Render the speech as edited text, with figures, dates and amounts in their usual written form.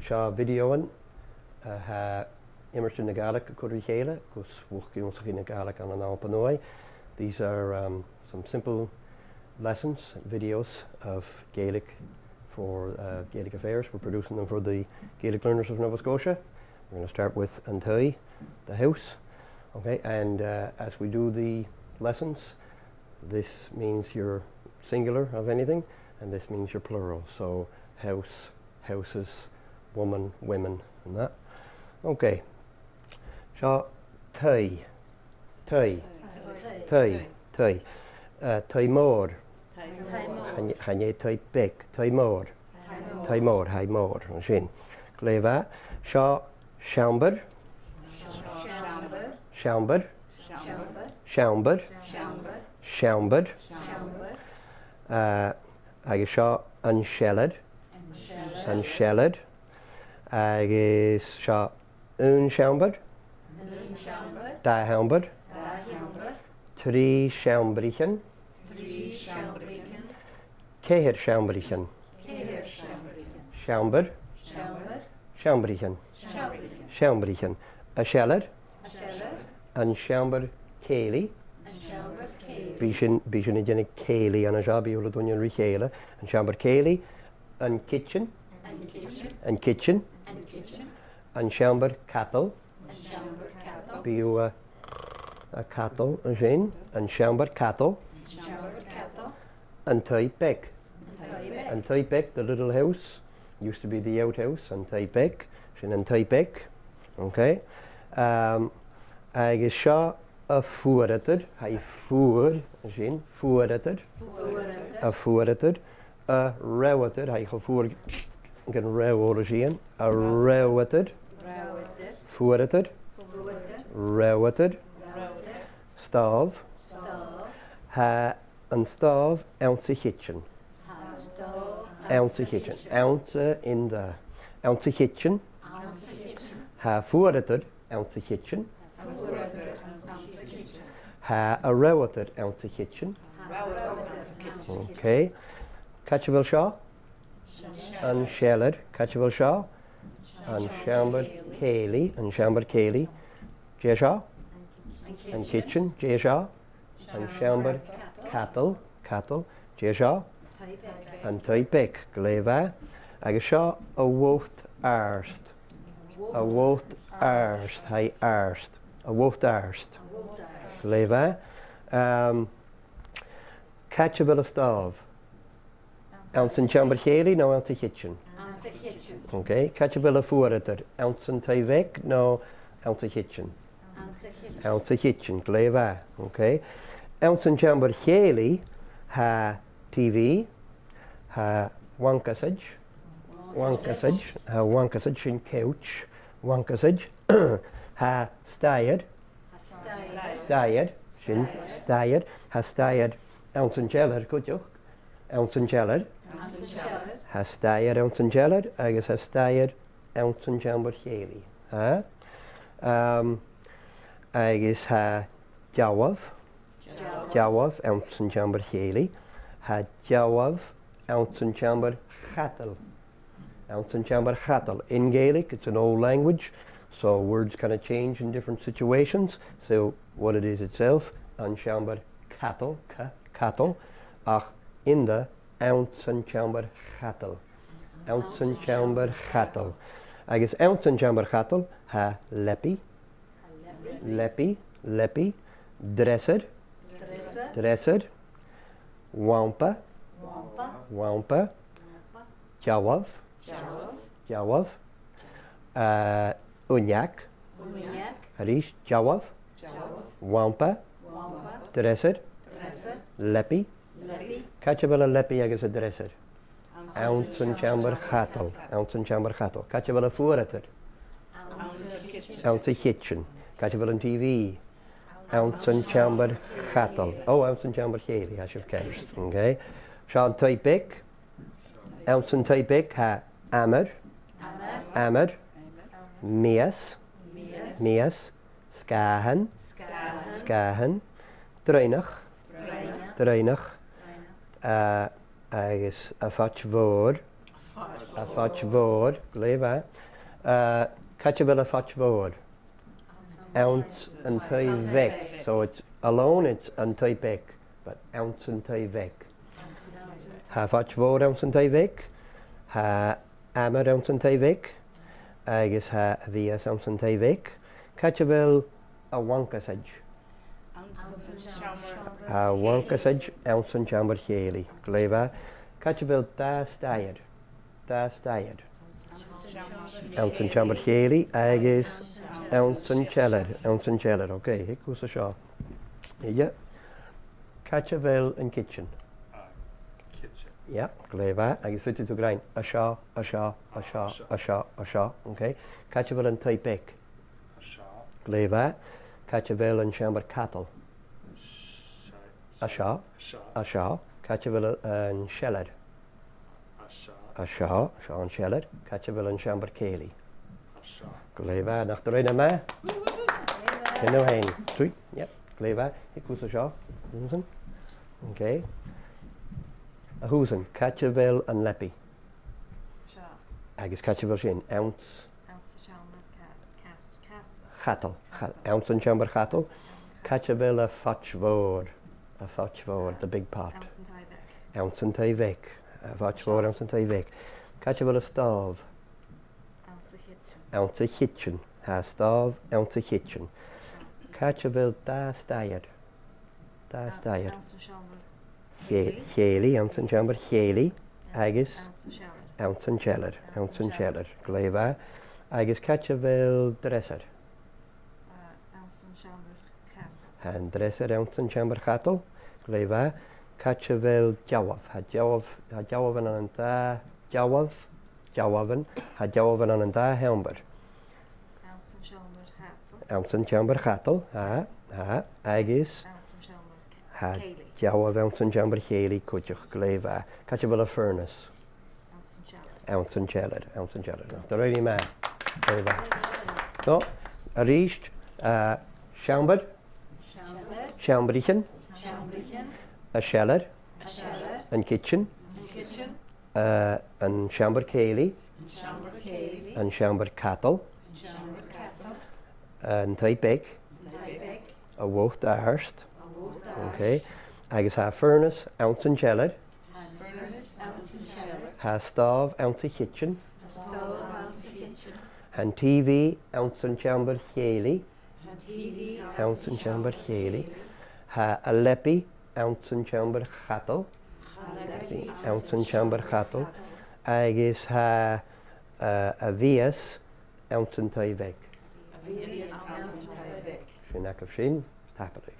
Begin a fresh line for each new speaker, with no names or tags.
Seo videoan ha immersion na Gaelic Affairs chéile gus bhuachaí na Gaelic an Alpanoi. These are some simple lessons, videos of Gaelic for Gaelic Affairs. We're producing them for the Gaelic learners of Nova Scotia. We're going to start with Taigh, the house. Okay, and as we do the lessons, this means you're singular of anything, and this means you're plural. So house, houses, woman, women, and that. Okay. So Taigh, Taigh, Taigh, Taigh, Taigh mór. Hanye Taigh big, Taigh mór, Taigh mór, Taigh mór. Sin. Gleva. So Shamber, Shamber, Shamber, Shamber. Agus seo unshelled, unshelled. Agus seo unshamber, da hamber, trí shambrichen, céhir shambrichen, shamber, shambrichen, shambrichen. A shelled, unshamber céili. Bísin a dénig céili an a jabi ula dúin rí chéile. An shamber céili, an kitchen, an kitchen, an shamber cattle, bíu a cattle a sin, an shamber cattle, an Taigh big, an Taigh big, the little house, used to be the outhouse, an Taigh big, sin an Taigh big, okay. Agus seo a fuairtear, ha fuair sin, fuairtear, a fuairtear, a rawatir, ha go fuair gan rawa sin, a rawatir, fuairtear, rawatir, stav, ha an stav ounce kitchen, ounce kitchen, ounce in the ounce kitchen, ha fuairtear ounce kitchen, ha a rawatir ounce kitchen. Okay. Catchable shaw, unshelled, catchable shaw, unshambered céili, unshambered céili, jay shaw, and kitchen, jay shaw, unshambered cattle, cattle, jay shaw, and Taigh big, gleva, agus shaw a wocht arst, a wocht arst, hi arst, a wocht arst, gleva, catchable stav. Ounce in chamber chéili, no ounce kitchen. Okay, catchable fuairtear. Ounce in Taigh big, no ounce kitchen. Ounce kitchen, gleva. Okay. Ounce in chamber chéili, ha TV, ha wankasage, wankasage, ha wankasage in couch, wankasage, ha stayed, stayed, sin stayed, ha stayed. Ounce in jelly, good joke. Ounce in jelly. Ha stayed ounce in jelly, agus ha stayed ounce in chamber chéili. Agus ha jawav, jawav ounce in chamber chéili, ha jawav ounce in chamber cattle, ounce in chamber cattle. In Gaelic, it's an old language, so words kind of change in different situations. So what it is itself, an chamber cattle, cattle, ach in the ounce in chamber cattle, ounce in chamber cattle. Agus ounce in chamber cattle ha lepi, lepi, lepi, dressed, dressed, wampa, wampa, jawav, jawav, unyak, harish, jawav, wampa, dressed, lepi, catchable a lepi agus a dressed. Ounce in chamber cattle, ounce in chamber cattle. Catchable a fuairtear, ounce kitchen. Catchable in TV, ounce in chamber cattle. Oh, ounce in chamber chéili, I should have guessed. Okay. Sean Taigh big, ounce in Taigh big ha amer, amer, mias, mias, skahan, skahan, dreinach, dreinach, agus a fatch vor, A fach fod, gleiva. Catchable a fach fod. Ounce and Taigh vec. So it's alone, it's an Taigh bec, but ounce and Taigh vec. Ha fach fod ounce and Taigh vec. Ha amad ounce and Taigh vec. Agus ha vias ounce and Taigh vec. Catchable a wankasage. A wankasage ounce and chamber Gaelic. Gleiva. Catchable das diet. Das diet. Ounce and chamber Gaelic. Agus ounce and chelad. Okay, here goes the shaw. Yeah. Catchable and kitchen.
Kitchen.
Yeah, gleiva. Agus fitted to grind. A shaw. Okay. Catchable and Taigh bec. Gleiva. Catchable and chamber cattle. A shaw. Catchable and chelad. A shaw and chelad. Catchable and chamber Gaelic. Gleiva. Nach de reine ma. No hein. Three. Yep. Gleiva. Here goes the shaw. Hoesen. Okay. A hoesen. Catchable and leppy. Agus catchable shin. Ounce. Cattle. Ounce and chamber cattle. Catchable a fach fod. A fach fod, the big pot. Ounce and Taigh vec. A fach fod, ounce and Taigh vec. Catchable a stove. Ounce a kitchen. Ha stove, ounce a kitchen. Catchable das diet. Das diet. Gaelic, ounce and chamber Gaelic. Agus ounce and chelad. Gleiva. Agus catchable dresser. And dresser ounce and chamber cattle. Gleiva. Catchable jawav. Ha jawavan an da jawav. Jawavan. Ha jawavan an da helmer. Ounce and chamber cattle. Ha. Agus. Ha jawav ounce and chamber Gaelic kutchach. Gleiva. Catchable a furnace. Ounce and chelad. The ready man. Gleiva. So, a reached. Chamber. Chambrichen. A chelad. And kitchen. And chamber Gaelic. And chamber cattle. And Taigh bec. A wocht ahurst. Okay. Agus ha furnace, ounce and chelad. Ha stove, ounce of kitchen. And TV, ounce and chamber Gaelic. Ounce and chamber Gaelic. Ha a leppy, ounce and chamber cattle. Ounce and chamber cattle. Agus ha a vias, ounce and Taigh vec. Sin ac of sin, tap it.